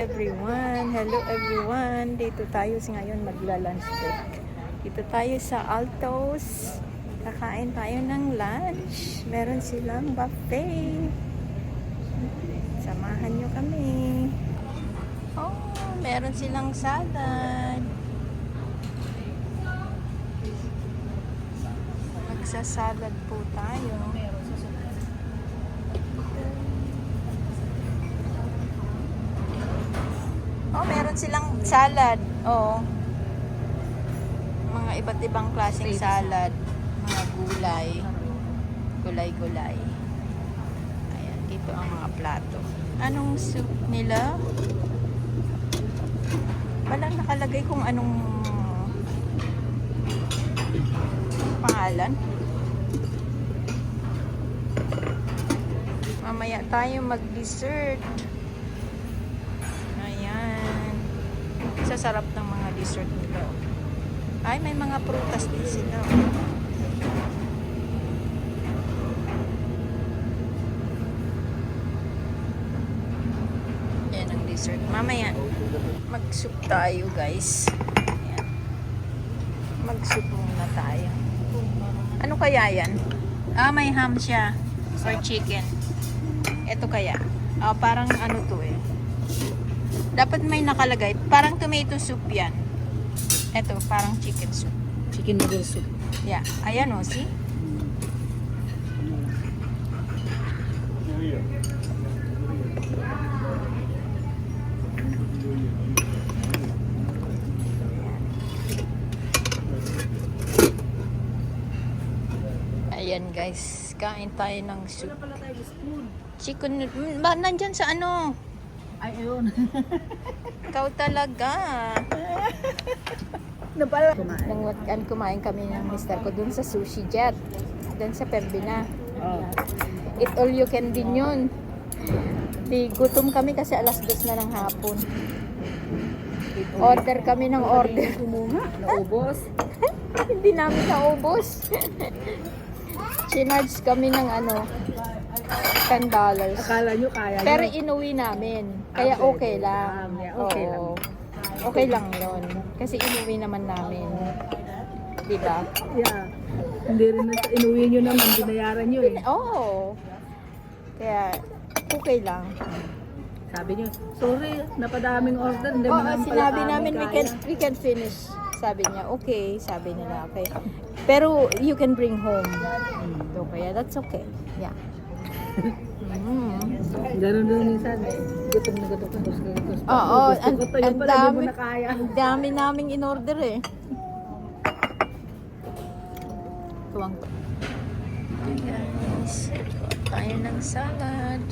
Everyone, hello everyone. Dito tayo ngayon magla-lunch break. Dito tayo sa Altos. Kakain tayo ng lunch. Meron silang buffet. Samahan nyo kami. Oh, meron silang salad. Magsasalad po tayo. Oh, meron silang salad. Oh. Mga iba't ibang klaseng salad. Mga gulay. Gulay-gulay. Ayan, ito ang mga plato. Anong soup nila? Walang nakalagay kung anong pangalan. Mamaya tayo mag-dessert. Sarap ng mga dessert nila. Ay, may mga prutas din sila. Yan ang dessert. Mamaya, mag-soup tayo, guys. Ayan. Mag-soup muna tayo. Ano kaya yan? Ah, may ham siya. Or chicken. Ito kaya. Ah, parang ano to eh. Dapat may nakalagay. Parang tomato soup yan. Ito, parang chicken soup. Chicken noodle soup. Yeah. Ayan o, see? Ayan guys. Kain tayo ng soup. Chicken noodle. Nandyan sa ano? Ay, ayun. Ikaw talaga. Napala. Kumain kami ng mister ko dun sa Sushi Jet. Dun sa Pembina. Oh. Eat all you can din yun. Di gutom kami kasi alas 2 na ng hapon. Order kami ng order. Kumunga. Naubos. Hindi namin naubos. Chinarge kami ng ano, $10. Akala nyo kaya Pero nyo. inuwi namin. Kaya okay lang. Okay lang. Oo. Okay lang yun. Kasi inuwi naman namin. Diba? Yeah. Hindi rin inuwi nyo naman. Binayaran nyo eh. Oo. Kaya okay lang. Sabi nyo, sorry, napadaming order. Hindi Oo, mo naman pala sinabi kami namin kaya. we can finish. Sabi niya, okay. Sabi nila, okay. Pero you can bring home. So, kaya that's okay. Yeah. Ganun din minsan. Gutom na gutom. Oo, Gusto ko to. Yung pala, hindi mo na kaya. ang dami naming in-order eh. Tuwang to. Guys, tayo ng salad.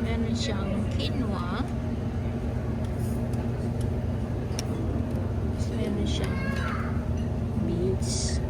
Meron siyang quinoa. Meron siyang beets.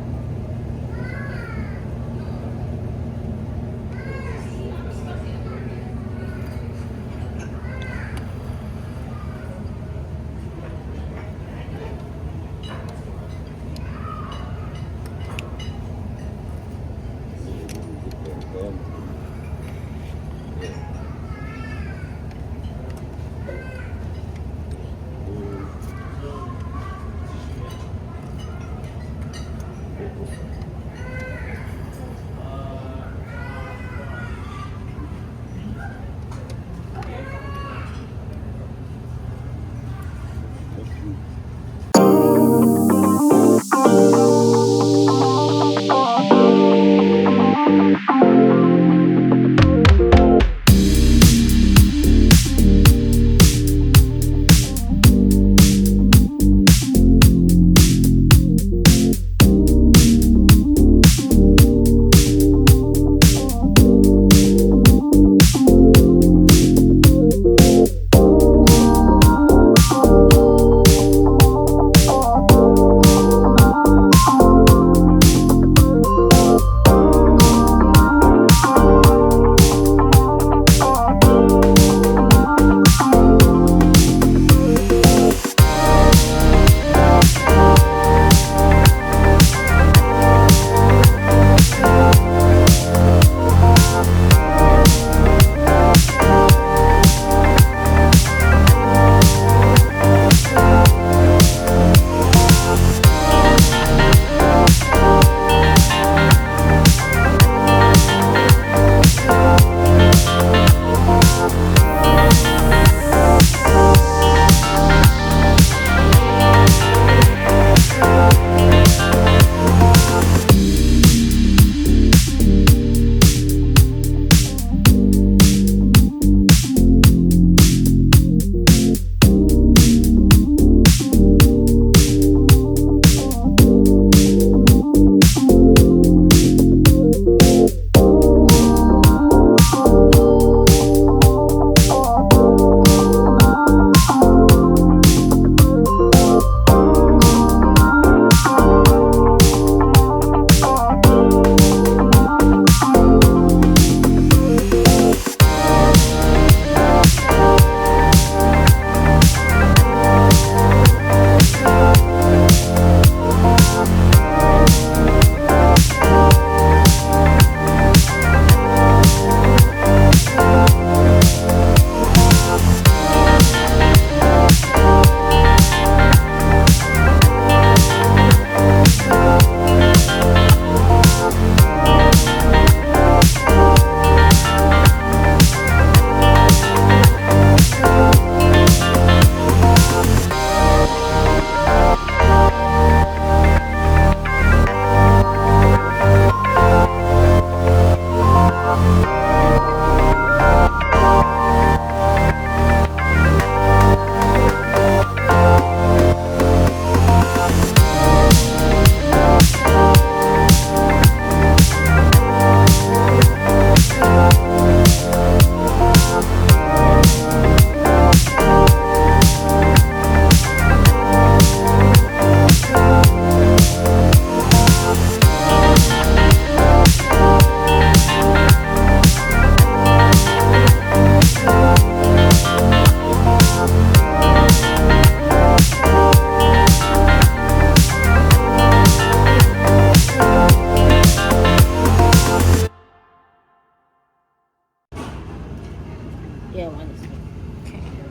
one is me.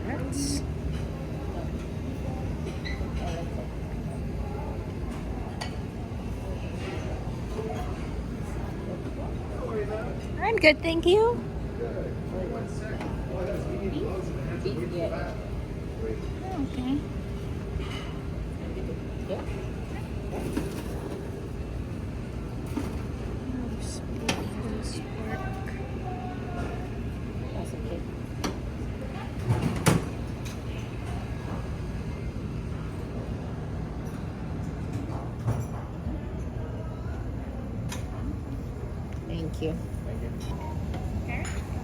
Carrots. I'm good, thank you. Yeah. Okay. Yeah. That's okay. Thank you.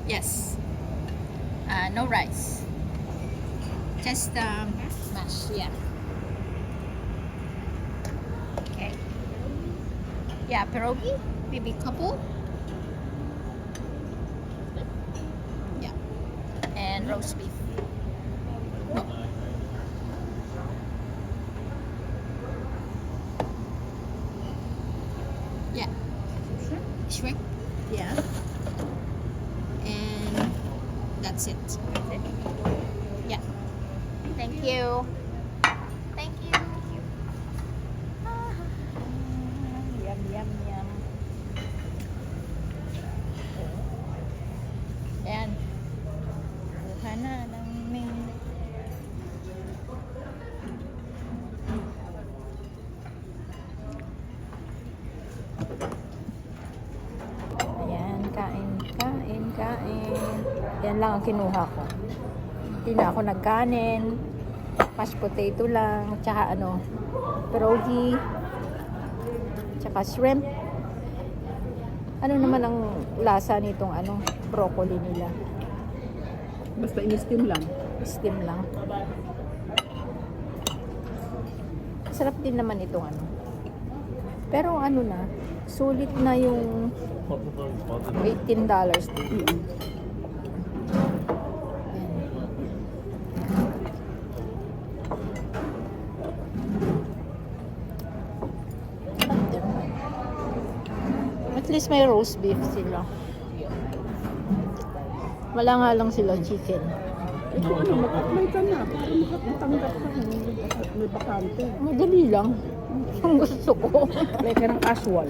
Yes. No rice. Just mash. Yeah. Okay. Yeah, pierogi. Maybe couple. Yeah. And roast beef. No. Yeah. Shrimp. Yeah. And that's it. Yeah. Thank you. Thank you. Yum, yum, yum. Ayan. Kuha na ng ming. Ayan, kain, kain, kain. Yan lang ang kinuha ko. Hindi na ako nagkanin. Mashed potato lang. Tsaka ano, pierogi. Tsaka shrimp. Ano naman ang lasa nitong ano, broccoli nila? Basta in-steam lang. Steam lang. Sarap din naman itong ano. Pero ano na, sulit na yung $18 din. At least may roast beef sila. Wala nga lang sila chicken. Ito ano, mag-apply ka na. Matanggap ka. May bakante. Madali lang. Kung gusto ko. Apply ka ng casual.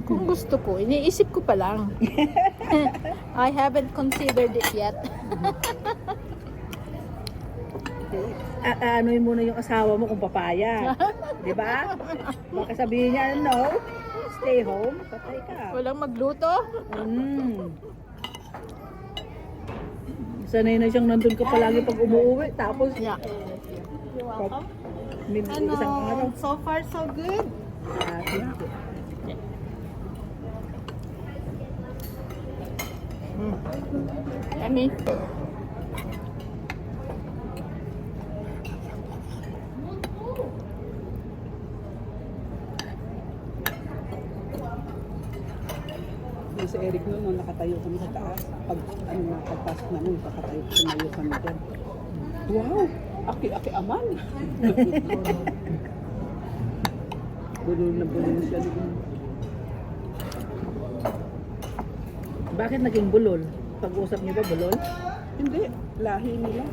Kung gusto ko. Iniisip ko pa lang. I haven't considered it yet. Ano'y muna yung asawa mo kung papaya. Di ba? Baka sabihin niya, no, stay home, patay ka. Walang magluto. Sanay na siyang nandun ka palagi pag umuwi. Tapos, Yeah. may isang araw. So far, so good. Thank you. Yummy. Yung si Eric noon, nung nakatayo kami sa taas, pag pagpasok namin, nakatayo, tumayo kami dyan. Wow! Aki-aki aman! Bulol na bulol siya doon. Bakit naging bulol? Pag-usap niyo ba bulol? Hindi, lahi nila.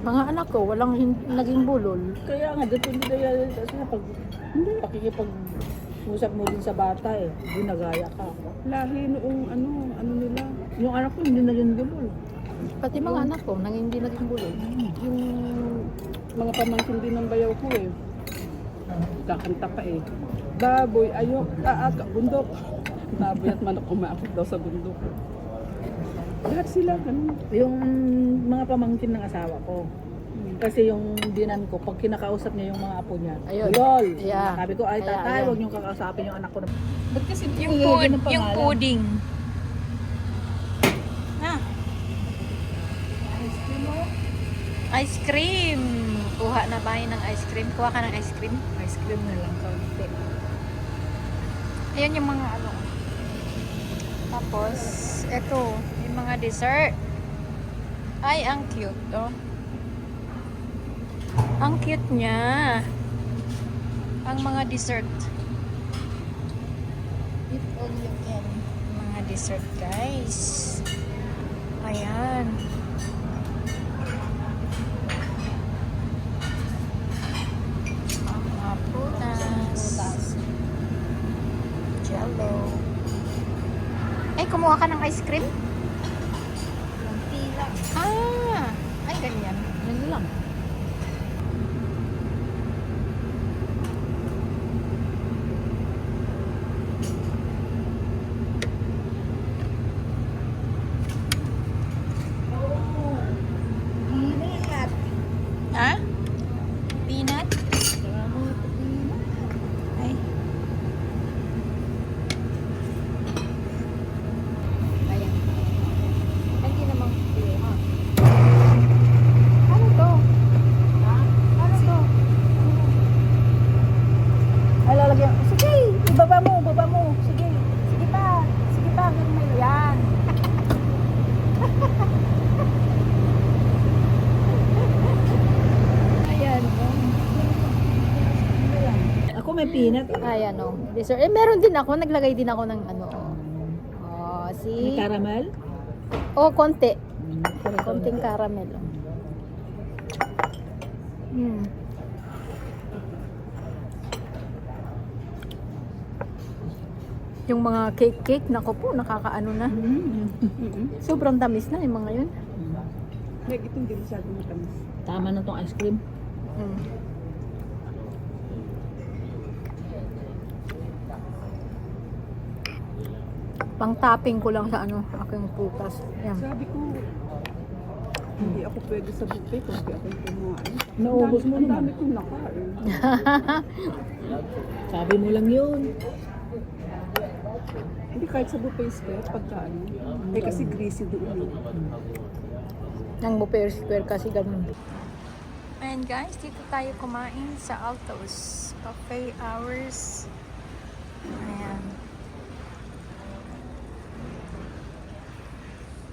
Mga anak ko, walang naging bulol. Kaya nga, depende na yan kasi pag pakikipag-usap mo din sa bata eh, ginagaya ka. Lahi noong ano nila. Yung anak ko hindi naging bulol. Pati mga anak ko, hindi naging bulol. Yung mga pamangkin din ng bayaw ko eh. Kakanta pa eh. Baboy, ayok, bundok. Baboy at manok umaakit daw sa bundok. Lahat sila ganun. Yung mga pamangkin ng asawa ko. Kasi yung dinan ko, pag kinakausap niya yung mga apo niya, Ayun. lol. Yeah. Sabi ko, ay Kaya, tatay, ayan. huwag niyong kakausapin yung anak ko. Ba't kasi Yung pudding. Ah. Ice cream. Kuha na ba ng ice cream? Kuha ka ng ice cream? Ice cream na lang kaunti. Ayan yung mga ano. Tapos, eto, yung mga dessert. Ay, ang cute, oh. Ang cute niya. Ang mga dessert. Eat all you can. Mga dessert, guys. Ayan. Mga prutas. Jello. Ay, kumuha ka ng ice cream? Tila. Ah! Ay, ganyan. Yan lang. Ingat. Ha? Peanut? Ay. Ayan. Hindi naman ha. Ano to? Ha? Ano to? Ay, lalagyan. Sige, ibaba mo, baba mo. Sige. Sige pa. Sige pa, hanggang may yan. Ayan. Ako may peanut. Ayan o. Dessert. Eh, meron din ako. Naglagay din ako ng ano. Oh, May see? caramel. Oh, konti. Konting caramel. Hmm. Yung mga cake, nako po, nakakaano na. Sobrang tamis na yung mga yun. Like, itong hindi masyado matamis. Tama na tong ice cream. Mm. Pang topping ko lang sa ano, aking prutas. Yan. Sabi ko, hindi ako pwede sa buffet kung hindi ako kumain. Naubos mo Ang naman. dami kong nakain. Sabi mo lang yun. Hindi kahit sa buffet square, pagkaan. Eh kasi greasy doon. Nang buffet square kasi ganun. And guys, dito tayo kumain sa Altos. Buffet hours. Ayan.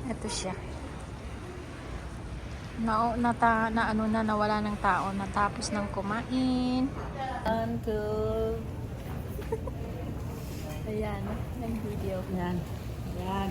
Ito siya. Nawala ng tao. Natapos ng kumain. Uncle. Ayan, ng video. Yan. Yan.